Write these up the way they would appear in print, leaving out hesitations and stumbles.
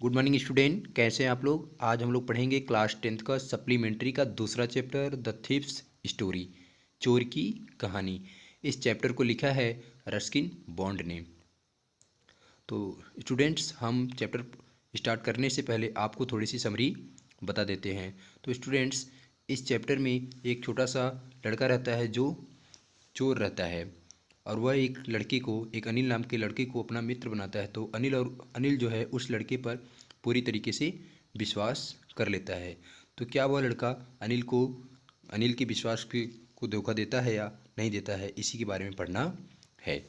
Good morning student, कैसे हैं आप लोग। आज हम लोग पढ़ेंगे क्लास 10th का सप्लीमेंट्री का दूसरा चैप्टर द थीफ्स स्टोरी, चोर की कहानी। इस चैप्टर को लिखा है रस्किन बॉन्ड ने। तो स्टूडेंट्स, हम चैप्टर स्टार्ट करने से पहले आपको थोड़ी सी समरी बता देते हैं। तो स्टूडेंट्स, इस चैप्टर में एक छोटा सा लड़का रहता है जो चोर रहता है, और वह एक अनिल नाम के लड़के को अपना मित्र बनाता है। तो अनिल जो है उस लड़के पर पूरी तरीके से विश्वास कर लेता है। तो क्या वह लड़का अनिल के को धोखा देता है या नहीं देता है, इसी के बारे में पढ़ना है।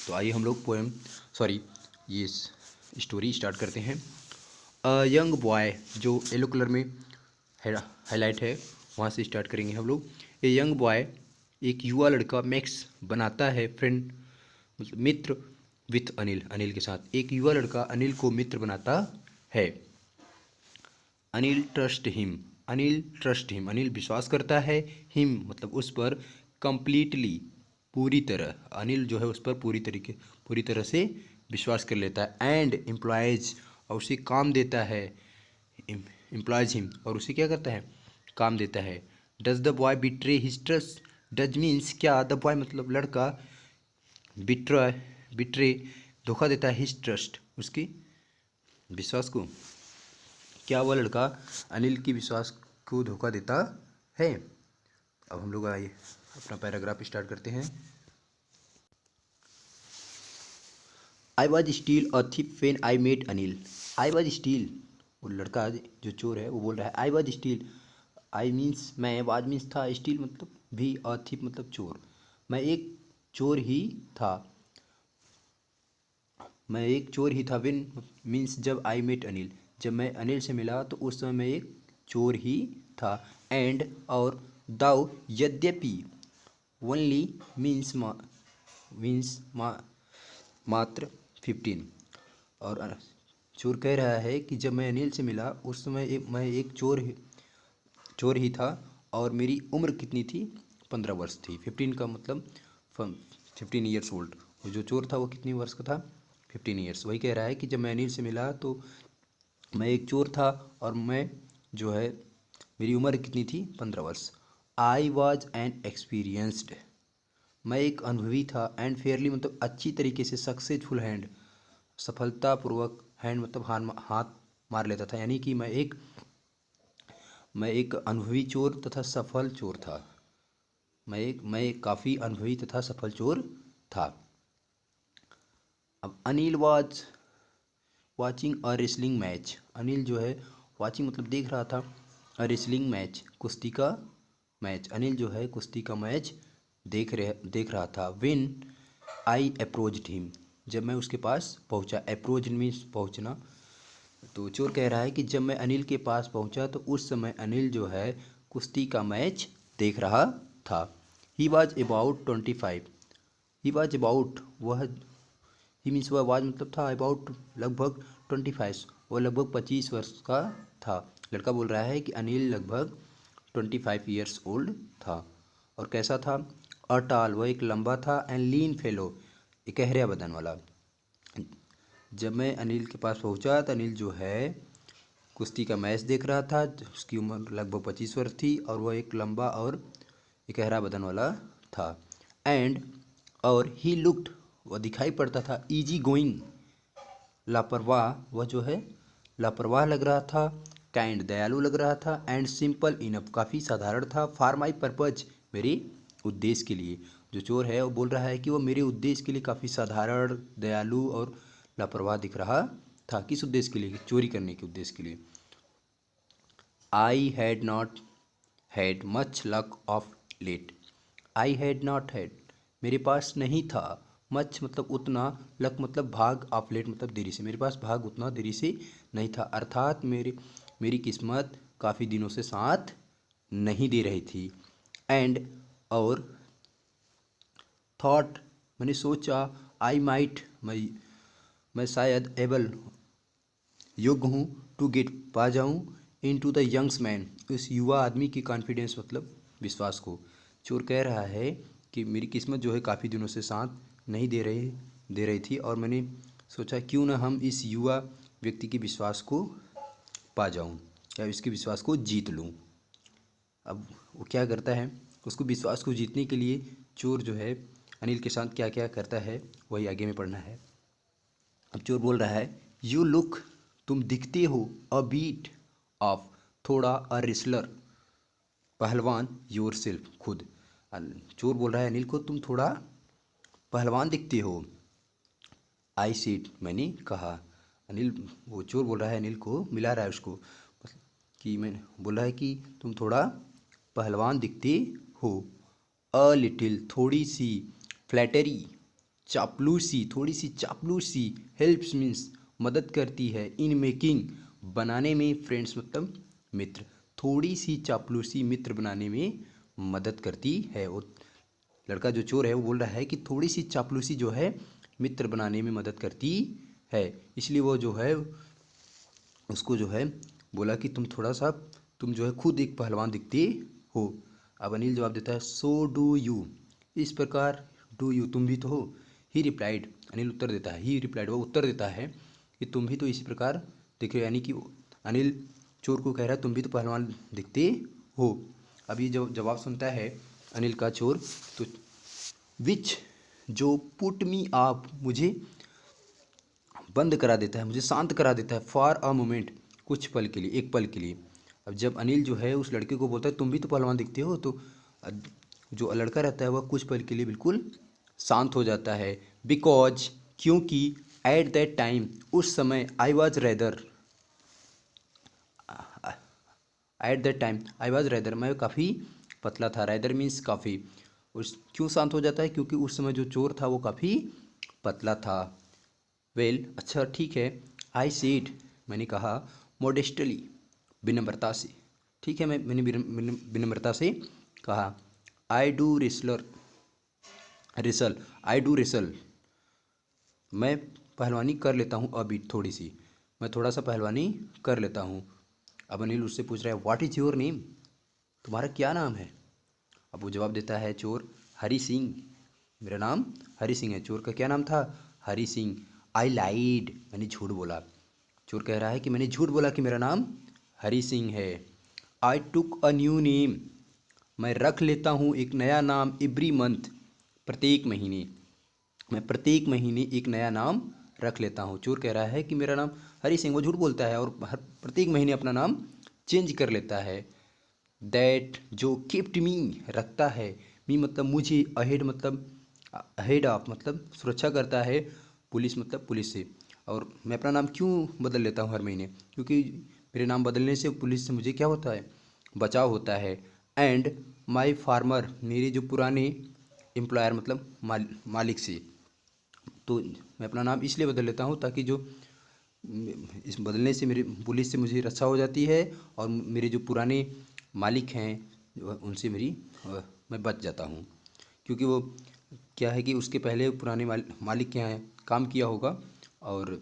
तो आइए हम लोग ये स्टोरी स्टार्ट करते हैं। अ यंग बॉय, जो येलो कलर में हाईलाइट है, वहाँ से स्टार्ट करेंगे हम लोग। ए यंग बॉय, एक युवा लड़का मैक्स बनाता है फ्रेंड, मतलब मित्र विथ अनिल के साथ। एक युवा लड़का अनिल को मित्र बनाता है। अनिल विश्वास करता है। हिम मतलब उस पर, कंप्लीटली पूरी तरह। अनिल जो है उस पर पूरी तरह से विश्वास कर लेता है। एंड एम्प्लॉयज, और उसे काम देता है। एम्प्लॉयज हिम, और उसे क्या करता है, काम देता है। Does the boy betray his trust. Does means क्या, द बॉय मतलब लड़का, बिट्रॉय बिट्रे धोखा देता है हिज ट्रस्ट उसके विश्वास को। क्या वह लड़का अनिल की विश्वास को धोखा देता है। अब हम लोग आइए अपना पैराग्राफ स्टार्ट करते हैं। I was still a thief when I met Anil. I was still, वो लड़का जो चोर है वो बोल रहा है I was still. I means मैं, वाज मीन्स था, स्टील मतलब भी, अ थिप मतलब चोर। मैं एक चोर ही था। वेन मीन्स जब, आई मेट अनिल जब मैं अनिल से मिला तो उस समय मैं एक चोर ही था। एंड और, दाउ यद्यपि, ओनली मीन्स मात्र 15। और चोर कह रहा है कि जब मैं अनिल से मिला उस समय मैं एक चोर ही था, और मेरी उम्र कितनी थी, 15 वर्ष थी। 15 का मतलब 15 ईयर्स ओल्ड। वो जो चोर था वो कितनी वर्ष का था, 15 ईयर्स। वही कह रहा है कि जब मैं अनिल से मिला तो मैं एक चोर था, और मैं जो है, मेरी उम्र कितनी थी, 15 वर्ष। आई वॉज एन एक्सपीरियंस्ड, मैं एक अनुभवी था। एंड फेयरली मतलब अच्छी तरीके से, सक्सेसफुल हैंड सफलतापूर्वक, हैंड मतलब हाथ मार लेता था। यानी कि मैं एक अनुभवी चोर तथा सफल चोर था। मैं एक काफ़ी अनुभवी तथा सफल चोर था। अब Anil was watching a wrestling match. Anil जो है, वाचिंग मतलब देख रहा था, अ रेसलिंग मैच कुश्ती का मैच। अनिल जो है कुश्ती का मैच देख रहा था। व्हेन आई अप्रोच्ड हिम, जब मैं उसके पास पहुंचा। अप्रोच मीन्स पहुंचना। तो चोर कह रहा है कि जब मैं अनिल के पास पहुंचा तो उस समय अनिल जो है कुश्ती का मैच देख रहा था। He was about 25। He was about, वह, ही मीन्स वह वाज मतलब था, अबाउट लगभग 25, वह लगभग 25 वर्ष का था। लड़का बोल रहा है कि अनिल लगभग 25 ईयर्स ओल्ड था। और कैसा था, अटाल, वह एक लंबा था। एंड लीन फेलो, एक गहरा बदन वाला। जब मैं अनिल के पास पहुंचा तो अनिल जो है कुश्ती का मैच देख रहा था। उसकी उम्र लगभग 25 वर्ष थी, और वह एक लंबा और एक गहरा बदन वाला था। एंड और, ही लुक्ड, वह दिखाई पड़ता था, इजी गोइंग, लापरवाह, वह जो है लापरवाह लग रहा था। काइंड, दयालु लग रहा था। एंड सिंपल इनफ, काफ़ी साधारण था। फॉर माई पर्पज, मेरे उद्देश्य के लिए। जो चोर है वो बोल रहा है कि वो मेरे उद्देश्य के लिए काफ़ी साधारण, दयालु और लापरवाह दिख रहा था। किस उद्देश्य के लिए, चोरी करने के उद्देश्य के लिए। I had not had much luck of late. I had not had, मेरे पास नहीं था, मच मतलब उतना, लक मतलब भाग, ऑफ लेट मतलब देरी से, मेरे पास भाग उतना देरी से नहीं था। अर्थात मेरी किस्मत काफ़ी दिनों से साथ नहीं दे रही थी। एंड और, थॉट मैंने सोचा, आई माइट मैं शायद एबल योग्य हूँ, टू गेट पा जाऊँ, इन टू द यंग्स मैन, उस युवा आदमी की कॉन्फिडेंस मतलब विश्वास को। चोर कह रहा है कि मेरी किस्मत जो है काफ़ी दिनों से साथ नहीं दे रही थी, और मैंने सोचा क्यों ना हम इस युवा व्यक्ति के विश्वास को पा जाऊं या इसके विश्वास को जीत लूं। अब वो क्या करता है, उसको विश्वास को जीतने के लिए चोर जो है अनिल के साथ क्या क्या करता है वही आगे में पढ़ना है। अब चोर बोल रहा है, यू लुक, तुम दिखते हो, अ बीट ऑफ, थोड़ा, अ रेसलर, पहलवान, योर सेल्फ, खुद। चोर बोल रहा है अनिल को, तुम थोड़ा पहलवान दिखते हो। आई सीट, मैंने कहा। अनिल, वो चोर बोल रहा है अनिल को, मिला रहा है उसको कि मैं बोल रहा है कि तुम थोड़ा पहलवान दिखते हो। अ लिटिल, थोड़ी सी, फ्लैटरी, चापलूसी, थोड़ी सी चापलूसी, हेल्प्स मीन्स मदद करती है, इन मेकिंग, बनाने में, फ्रेंड्स मतलब मित्र, थोड़ी सी चापलूसी मित्र बनाने में मदद करती है। वो लड़का जो चोर है वो बोल रहा है कि थोड़ी सी चापलूसी जो है मित्र बनाने में मदद करती है, इसलिए वो जो है उसको जो है बोला कि तुम जो है खुद एक पहलवान दिखते हो। अब अनिल जवाब देता है, सो डू यू, इस प्रकार, डू यू, तुम भी तो हो। ही रिप्लाइड, अनिल उत्तर देता है, ही रिप्लाइड, वो उत्तर देता है कि तुम भी तो इसी प्रकार दिख रहे हो, यानी कि अनिल चोर को कह रहा है तुम भी तो पहलवान दिखते हो। अब ये जब जवाब सुनता है अनिल का चोर, तो विच, जो पुट मी आप, मुझे बंद करा देता है, मुझे शांत करा देता है, फॉर अ मोमेंट, कुछ पल के लिए, एक पल के लिए। अब जब अनिल जो है उस लड़के को बोलता है तुम भी तो पहलवान दिखते हो, तो जो लड़का रहता है वह कुछ पल के लिए बिल्कुल शांत हो जाता है। बिकॉज, क्योंकि, एट दैट टाइम, उस समय, I was rather, at that time I was rather, मैं काफ़ी पतला था, रेदर मीन्स काफ़ी। उस क्यों शांत हो जाता है, क्योंकि उस समय जो चोर था वो काफ़ी पतला था। वेल, अच्छा ठीक है। आई सेड, मैंने कहा, मोडेस्टली, विनम्रता से, ठीक है, मैंने विनम्रता से कहा, I do wrestler, wrestle, I do wrestle, मैं पहलवानी कर लेता हूँ, अभी थोड़ी सी, मैं थोड़ा सा पहलवानी कर लेता हूँ। अब अनिल उससे पूछ रहा है, व्हाट इज़ योर नेम, तुम्हारा क्या नाम है। अब वो जवाब देता है चोर, हरी सिंह, मेरा नाम हरी सिंह है। चोर का क्या नाम था, हरी सिंह। आई लाइड, मैंने झूठ बोला। चोर कह रहा है कि मैंने झूठ बोला कि मेरा नाम हरी सिंह है। आई टुक अ न्यू नेम, मैं रख लेता हूँ एक नया नाम, एवरी मंथ, प्रत्येक महीने, मैं प्रत्येक महीने एक नया नाम रख लेता हूँ। चोर कह रहा है कि मेरा नाम हरी सिंह, वो झूठ बोलता है और हर प्रत्येक महीने अपना नाम चेंज कर लेता है। दैट, जो, कीप्ट मी, रखता है, मी मतलब मुझे, अहेड मतलब अहेड ऑफ मतलब सुरक्षा करता है, पुलिस मतलब पुलिस से। और मैं अपना नाम क्यों बदल लेता हूँ हर महीने, क्योंकि मेरे नाम बदलने से पुलिस से मुझे क्या होता है, बचाव होता है। एंड माई फार्मर, मेरे जो पुराने एम्प्लॉयर मतलब मालिक से, तो मैं अपना नाम इसलिए बदल लेता हूँ ताकि जो इस बदलने से मेरे पुलिस से मुझे रक्षा हो जाती है और मेरे जो पुराने मालिक हैं उनसे मैं बच जाता हूँ। क्योंकि वो क्या है कि उसके पहले पुराने मालिक के यहाँ काम किया होगा और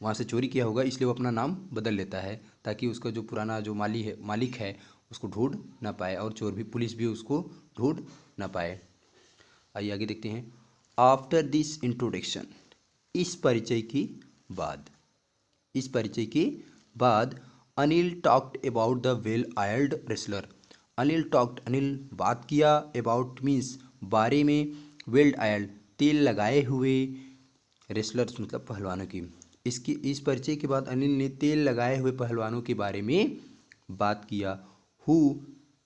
वहाँ से चोरी किया होगा, इसलिए वो अपना नाम बदल लेता है ताकि उसका जो पुराना जो मालिक है उसको ढूंढ ना पाए और चोर भी, पुलिस भी उसको ढूंढ ना पाए। आइए आगे देखते हैं। आफ्टर दिस इंट्रोडक्शन, इस परिचय के बाद, इस परिचय के बाद, Anil talked about the well oiled wrestler, Anil talked, Anil बात किया, अबाउट मीन्स बारे में, वेल्ड आयल्ड तेल लगाए हुए, रेसलर्स मतलब पहलवानों की। इस परिचय के बाद अनिल ने तेल लगाए हुए पहलवानों के बारे में बात किया। हु,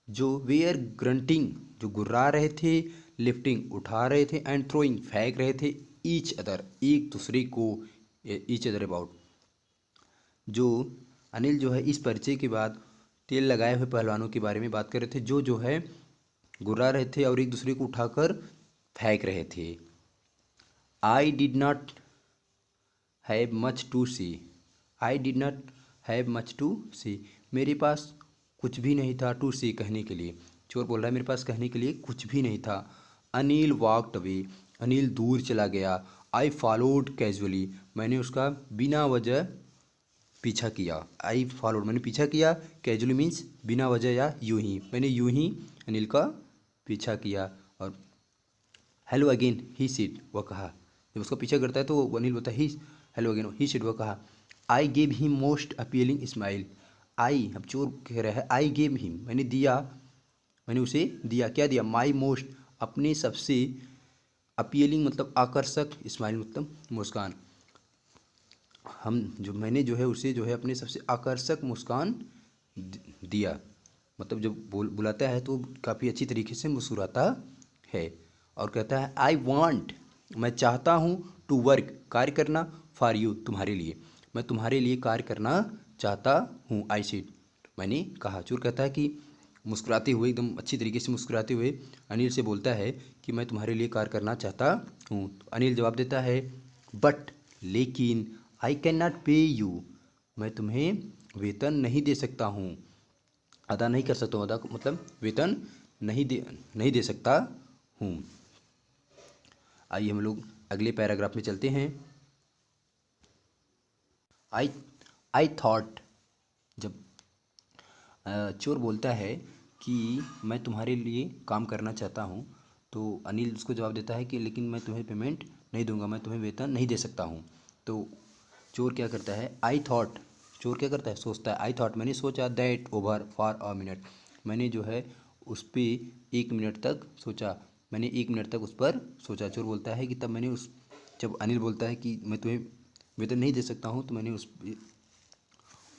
जो, वेयर ग्रंटिंग, जो गुर्रा रहे थे, लिफ्टिंग, उठा रहे थे, एंड थ्रोइंग, फेंक रहे थे, ईच अदर, एक दूसरे को, ईच अदर अबाउट, जो अनिल जो है इस परिचय के बाद तेल लगाए हुए पहलवानों के बारे में बात कर रहे थे, जो है गुर्रा रहे थे और एक दूसरे को उठाकर फेंक रहे थे। I did not have much to see, I did not have much to see, मेरे पास कुछ भी नहीं था, टू सी, कहने के लिए। चोर बोल रहा है मेरे पास कहने के लिए कुछ भी नहीं था। अनिल वॉकड अवे, अनिल दूर चला गया। आई फॉलोड कैजुअली, मैंने उसका बिना वजह पीछा किया। आई फॉलोड, मैंने पीछा किया, कैजुअली मीन्स बिना वजह या यूं ही, मैंने यूं ही अनिल का पीछा किया। और हेलो अगेन, ही सीट, वह कहा, जब उसका पीछा करता है तो अनिल बोलता है, he hello again, he said, वह कहा, I gave him most appealing smile. I, अब चोर कह रहा है आई गेव हिम, मैंने दिया, मैंने उसे दिया, क्या दिया, माई मोस्ट, अपने सबसे, अपीलिंग मतलब आकर्षक, स्माइल मतलब मुस्कान, हम जो मैंने जो है उसे जो है अपने सबसे आकर्षक मुस्कान दिया, मतलब जब बुलाता है तो काफ़ी अच्छी तरीके से मुस्कुराता है। और कहता है आई वांट, मैं चाहता हूँ, टू वर्क, कार्य करना, फॉर यू, तुम्हारे लिए, मैं तुम्हारे लिए कार्य करना चाहता हूँ, आई सेड, मैंने कहा। चोर कहता है कि मुस्कुराते हुए, एकदम अच्छी तरीके से मुस्कुराते हुए अनिल से बोलता है कि मैं तुम्हारे लिए कार्य करना चाहता हूँ। तो अनिल जवाब देता है बट, लेकिन, आई कैन नॉट पे यू, मैं तुम्हें वेतन नहीं दे सकता हूँ, अदा नहीं कर सकता हूँ, अदा मतलब वेतन नहीं दे सकता हूँ। आइए हम लोग अगले पैराग्राफ में चलते हैं। आई आई थॉट, जब चोर बोलता है कि मैं तुम्हारे लिए काम करना चाहता हूँ, तो अनिल उसको जवाब देता है कि लेकिन मैं तुम्हें पेमेंट नहीं दूंगा, मैं तुम्हें वेतन नहीं दे सकता हूँ। तो चोर क्या करता है, आई थॉट, चोर क्या करता है, सोचता है, आई थॉट, मैंने सोचा, that over for a minute, मैंने जो है उस पर 1 मिनट तक सोचा, मैंने 1 मिनट तक उस पर सोचा। चोर बोलता है कि तब मैंने जब अनिल बोलता है कि मैं तुम्हें वेतन नहीं दे सकता हूँ, तो मैंने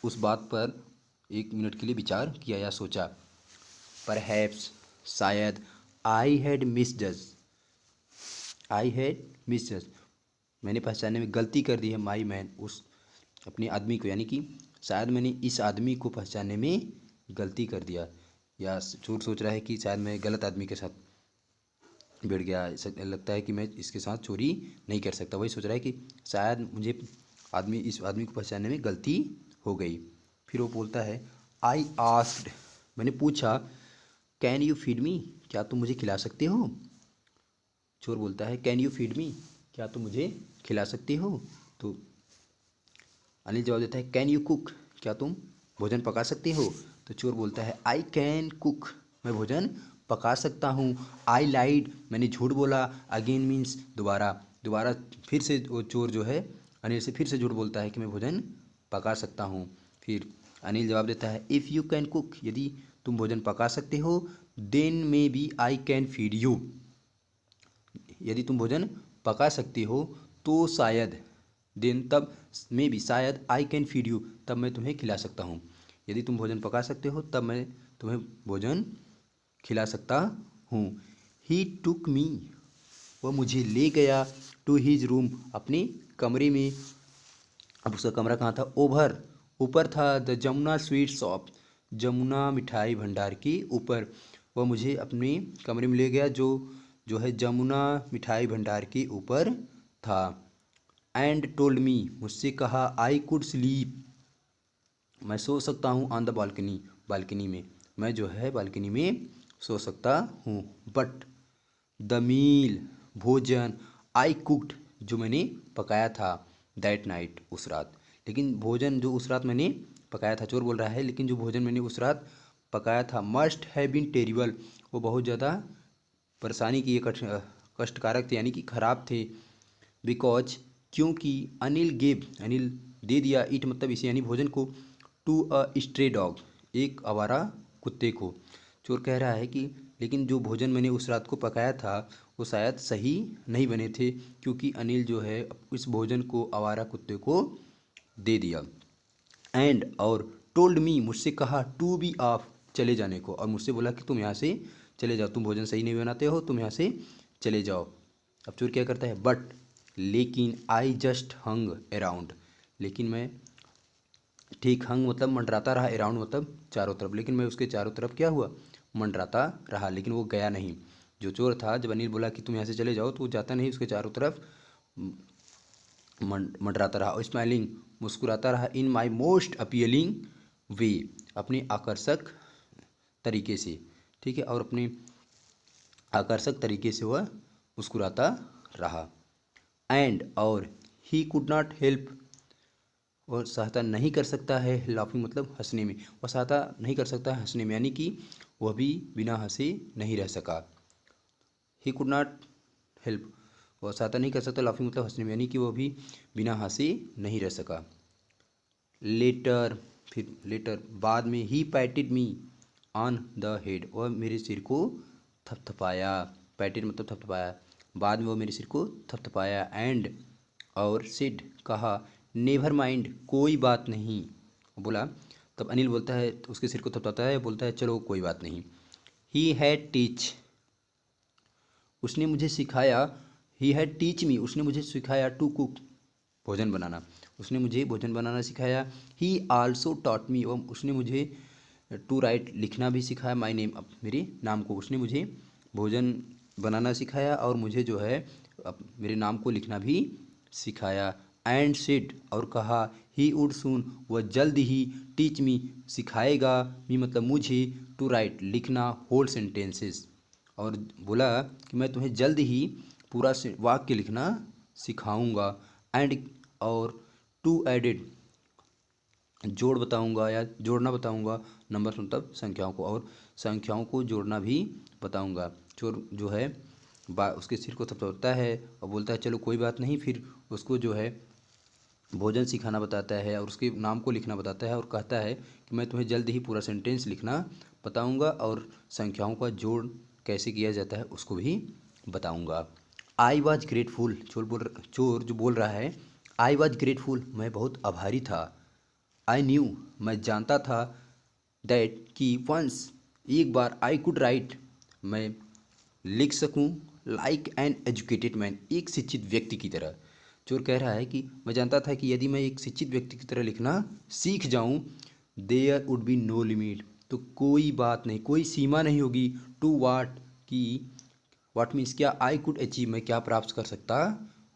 उस बात पर 1 मिनट के लिए विचार किया या सोचा। परहैप्स, शायद, I had misjudge, I had misjudge, मैंने पहचानने में गलती कर दी है, माई मैन, उस अपने आदमी को, यानी कि शायद मैंने इस आदमी को पहचानने में गलती कर दिया, या चोर सोच रहा है कि शायद मैं गलत आदमी के साथ भिड़ गया, ऐसा लगता है कि मैं इसके साथ चोरी नहीं कर सकता, वही सोच रहा है कि शायद मुझे इस आदमी को पहचानने में गलती हो गई। फिर वो बोलता है आई आस्क्ड, मैंने पूछा, कैन यू फीड मी, क्या तुम मुझे खिला सकते हो। चोर बोलता है कैन यू फीड मी, क्या तुम मुझे खिला सकते हो। तो अनिल जवाब देता है कैन यू कुक, क्या तुम भोजन पका सकते हो। तो चोर बोलता है आई कैन कुक, मैं भोजन पका सकता हूँ। आई लाइड, मैंने झूठ बोला, अगेन मीन्स दोबारा, दोबारा फिर से वो चोर जो है अनिल से फिर से झूठ बोलता है कि मैं भोजन पका सकता हूँ। फिर अनिल जवाब देता है इफ़ यू कैन कुक, यदि तुम भोजन पका सकते हो, then maybe I can feed you, यदि तुम भोजन पका सकते हो तो शायद, देन तब, मे बी शायद, आई कैन फीड यू, तब मैं तुम्हें खिला सकता हूँ, यदि तुम भोजन पका सकते हो तब मैं तुम्हें भोजन खिला सकता हूँ। ही टुक मी, वह मुझे ले गया, टू हीज रूम, अपने कमरे में। अब उसका कमरा कहाँ था, ओवर, ऊपर था, the Jamuna sweet shop, Jamuna मिठाई भंडार के ऊपर, वह मुझे अपने कमरे में ले गया जो जो है जमुना मिठाई भंडार के ऊपर था। एंड टोल्ड मी, मुझसे कहा, आई कुड स्लीप, मैं सो सकता हूँ, ऑन द बालकनी, बालकनी में, मैं जो है बालकनी में सो सकता हूँ। बट द मील, भोजन, आई कुक्ड, जो मैंने पकाया था, दैट नाइट, उस रात, लेकिन भोजन जो उस रात मैंने पकाया था, चोर बोल रहा है, लेकिन जो भोजन मैंने उस रात पकाया था, मस्ट हैव बीन टेरिबल, वो बहुत ज़्यादा परेशानी की, कष्टकारक थे, यानी कि ख़राब थे। बिकॉज, क्योंकि, अनिल गेव, अनिल दे दिया, इट मतलब इसे यानी भोजन को, टू अ स्ट्रे डॉग, एक आवारा कुत्ते को। चोर कह रहा है कि लेकिन जो भोजन मैंने उस रात को पकाया था वो शायद सही नहीं बने थे, क्योंकि अनिल जो है इस भोजन को आवारा कुत्ते को दे दिया। एंड, और, टोल्ड मी, मुझसे कहा, टू बी ऑफ, चले जाने को, और मुझसे बोला कि तुम यहाँ से चले जाओ, तुम भोजन सही नहीं बनाते हो, तुम यहाँ से चले जाओ। अब चोर क्या करता है, बट, लेकिन, आई जस्ट हंग अराउंड, लेकिन मैं ठीक, हंग मतलब मंडराता रहा, अराउंड मतलब चारों तरफ, लेकिन मैं उसके चारों तरफ क्या हुआ, मंडराता रहा, लेकिन वो गया नहीं। जो चोर था, जब अनिल बोला कि तुम यहाँ से चले जाओ, तो वो जाता नहीं, उसके चारों तरफ मंडराता रहा, और स्माइलिंग, मुस्कुराता रहा, इन माई मोस्ट अपीलिंग वे, अपने आकर्षक तरीके से, ठीक है, और अपने आकर्षक तरीके से वह मुस्कुराता रहा। एंड, और, ही कुड नॉट हेल्प, और सहायता नहीं कर सकता है, लाफिंग मतलब हंसने में, वह सहायता नहीं कर सकता है हंसने में, यानी कि वह भी बिना हंसे नहीं रह सका। ही कुड नॉट हेल्प, वह सहायता नहीं कर सकता, लाफिंग मतलब हंसने में, यानी कि वह भी बिना हंसे नहीं रह सका। लेटर, फिर लेटर बाद में, he patted me on the head, वह मेरे सिर को थपथपाया। पैटेड मतलब थपथपाया, बाद में वो मेरे सिर को थपथपाया। एंड और सिड कहा, नेवर माइंड कोई बात नहीं, बोला। तब अनिल बोलता है, तो उसके सिर को थपथपाता है, बोलता है चलो कोई बात नहीं। ही हैड टीच, उसने मुझे सिखाया। ही हैड टीच मी, उसने मुझे सिखाया। टू कुक, भोजन बनाना, उसने मुझे भोजन बनाना सिखाया। ही आल्सो टॉट मी, और उसने मुझे टू राइट, लिखना भी सिखाया। माई नेम, मेरे नाम को, उसने मुझे भोजन बनाना सिखाया और मुझे जो है मेरे नाम को लिखना भी सिखाया। एंड सेड, और कहा, ही वुड सून, वह जल्द ही, टीच मी, सिखाएगा, मी मतलब मुझे, टू राइट, लिखना, होल सेंटेंसेस, और बोला कि मैं तुम्हें जल्द ही पूरा वाक्य लिखना सिखाऊंगा। एंड और टू एडेड, जोड़ बताऊंगा या जोड़ना बताऊंगा, नंबर मतलब संख्याओं को, और संख्याओं को जोड़ना भी बताऊंगा। चोर जो है उसके सिर को थपथपाता है और बोलता है चलो कोई बात नहीं, फिर उसको जो है भोजन सिखाना बताता है और उसके नाम को लिखना बताता है, और कहता है कि मैं तुम्हें जल्द ही पूरा सेंटेंस लिखना बताऊंगा और संख्याओं का जोड़ कैसे किया जाता है उसको भी बताऊंगा। आई वॉज ग्रेटफुल, चोर जो बोल रहा है, आई वॉज ग्रेटफुल, मैं बहुत आभारी था। आई न्यू, मैं जानता था। दैट, कि वंस, एक बार, आई कुड राइट, मैं लिख सकूं। लाइक एन एजुकेटेड मैन, एक शिक्षित व्यक्ति की तरह। चोर कह रहा है कि मैं जानता था कि यदि मैं एक शिक्षित व्यक्ति की तरह लिखना सीख जाऊं, there would be no limit, तो कोई बात नहीं, कोई सीमा नहीं होगी। टू वाट, कि वाट मीन्स क्या, आई कुड अचीव, मैं क्या प्राप्त कर सकता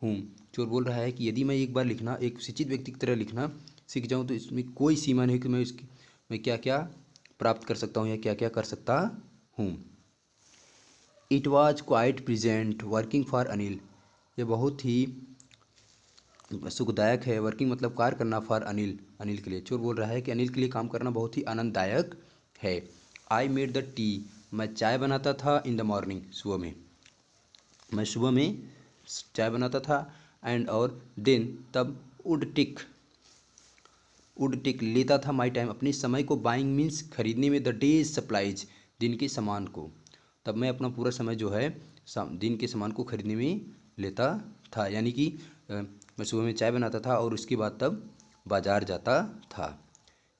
हूँ। चोर बोल रहा है कि यदि मैं एक बार लिखना, एक शिक्षित व्यक्ति की तरह लिखना सीख जाऊँ, तो इसमें कोई सीमा नहीं कि मैं क्या क्या प्राप्त कर सकता हूँ या क्या क्या कर सकता हूँ। It was quite present working for Anil, ये बहुत ही सुखदायक है। वर्किंग मतलब कार्य करना, फॉर अनिल, अनिल के लिए। चोर बोल रहा है कि अनिल के लिए काम करना बहुत ही आनंददायक है। आई मेड द टी, मैं चाय बनाता था। इन द मॉर्निंग, सुबह में, मैं सुबह में चाय बनाता था। एंड और देन, तब, वुड टेक लेता था, माई टाइम, अपने समय को, बाइंग मीन्स खरीदने में, द डेज सप्लाइज, दिन के सामान को, तब मैं अपना पूरा समय जो है दिन के सामान को खरीदने में लेता था। यानी कि मैं सुबह में चाय बनाता था और उसके बाद तब बाज़ार जाता था।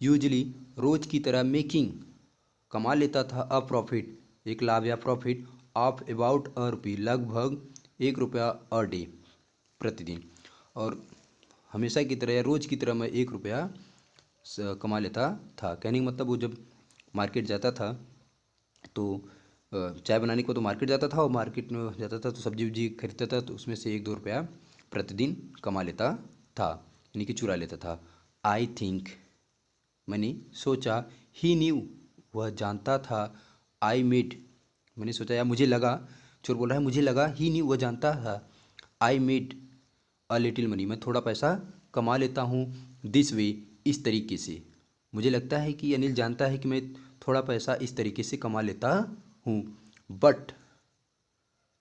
यूजली, रोज़ की तरह, मेकिंग, कमा लेता था। अ प्रॉफिट, एक लाभ या प्रॉफिट, ऑफ अबाउट अ रुपी, लगभग ₹1 अ डे, प्रतिदिन। और हमेशा की तरह या रोज़ की तरह मैं ₹1 कमा लेता था। कहने का मतलब वो जब मार्केट जाता था तो चाय बनाने को तो मार्केट जाता था, और मार्केट में जाता था तो सब्जी वब्जी खरीदता था, तो उसमें से ₹1-2 प्रतिदिन कमा लेता था, यानी कि चुरा लेता था। आई थिंक, मैंने सोचा। ही न्यू, वह जानता था। आई मेड, मैंने सोचा या मुझे लगा, चोर बोल रहा है मुझे लगा। ही न्यू, वह जानता था। I made a little money, मैं थोड़ा पैसा कमा लेता हूँ। दिस वे, इस तरीके से, मुझे लगता है कि अनिल जानता है कि मैं थोड़ा पैसा इस तरीके से कमा लेता हूँ। बट,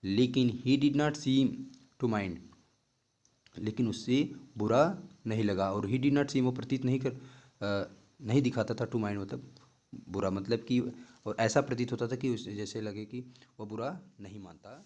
लेकिन, he did not seem to mind, लेकिन उससे बुरा नहीं लगा। और ही डिड नॉट सीम, वो प्रतीत नहीं दिखाता था, टू माइंड मतलब बुरा, मतलब कि, और ऐसा प्रतीत होता था कि उसे जैसे लगे कि वह बुरा नहीं मानता